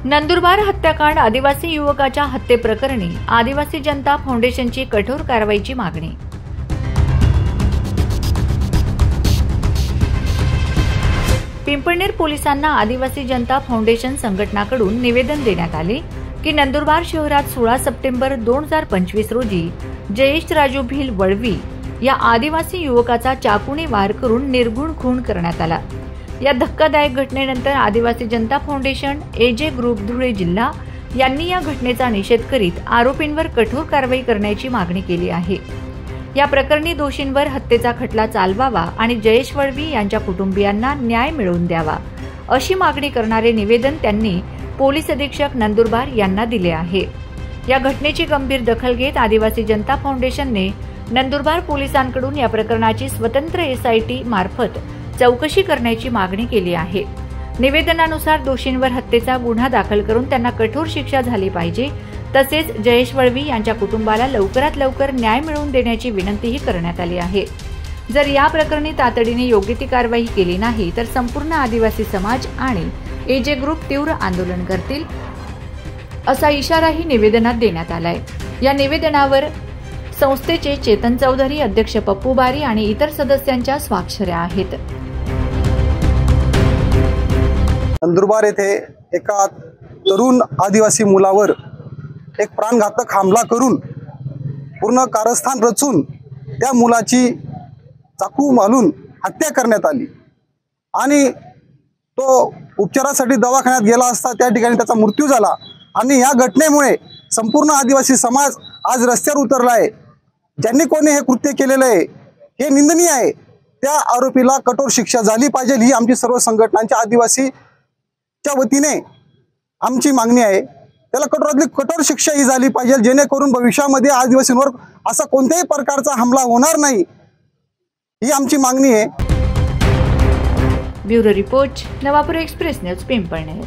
नंदुरबार हत्याकांड आदिवासी युवकाच्या हत्येप्रकरणी आदिवासी जनता फाउंडेशनची कठोर कारवाईची मागणी। पिंपळनेर पोलिसांना आदिवासी जनता फाउंडेशन संघटनाकडून निवेदन देण्यात आले की नंदुरबार शहरात 16 सप्टेंबर 2025 रोजी जयेश राजू भिल वळवी या आदिवासी युवकाचा चाकूने वार करून निर्घृण खून करण्यात आला। या धक्कादायक घटनेनंतर आदिवासी जनता फाउंडेशन एजे ग्रुप धुळे जिल्हा यांनी या घटनेचा निषेध करीत आरोपींवर कठोर कारवाई करण्याची मागणी केली आहे। या प्रकरणी दोषींवर हत्येचा खटला चालवावा आणि जयेश वळवी यांच्या कुटुंबियांना न्याय मिळवून द्यावा अशी मागणी करणारे निवेदन त्यांनी पोलीस अधीक्षक नंदुरबार यांना दिले आहे। या घटनेची गंभीर दखल घेत आदिवासी जनता फाउंडेशनने नंदुरबार पोलिसांकडून या प्रकरणाची स्वतंत्र SIT मार्फत चौकशी करण्याची मागणी केली आहे। निवेदनानुसार दोषींवर हत्येचा गुन्हा दाखल करून त्यांना कठोर शिक्षा झाली पाहिजे, तसेच जयेश वळवी यांच्या कुटुंबाला लवकरात लवकर न्याय मिळवून देण्याची विनंतीही करण्यात आली आहे। जर या प्रकरणी तातडीने योग्य ती कारवाई केली नाही तर संपूर्ण आदिवासी समाज आणि एजे ग्रुप तीव्र आंदोलन करतील असा इशाराही निवेदनात देण्यात आलाय। या निवेदनावर संस्थेचे चेतन चौधरी, अध्यक्ष पप्पू बारी आणि इतर सदस्यांच्या स्वाक्षऱ्या आहेत। नंदुरबार येथे एका तरुण आदिवासी मुलावर एक प्राणघातक हमला करून पूर्ण कारस्थान रचून त्या मुलाची चाकू मारून हत्या करण्यात आली आणि तो उपचारासाठी दवाखान्यात गेला असता त्या ठिकाणी त्याचा मृत्यू झाला। आणि या घटनेमुळे संपूर्ण आदिवासी समाज आज रस्त्यावर उतरला आहे। ज्यांनी कोणी हे कृत्य केलेलं आहे हे निंदनीय आहे। त्या आरोपीला कठोर शिक्षा झाली पाहिजे ही आमची सर्व संघटनांच्या आदिवासीच्या वतीने आमची मागणी आहे। त्याला कठोरातली कठोर शिक्षा ही झाली पाहिजे, जेणेकरून भविष्यामध्ये आदिवासींवर असा कोणत्याही प्रकारचा हमला होणार नाही ही आमची मागणी आहे। Bureau report, Navapur express news, Pimpalner.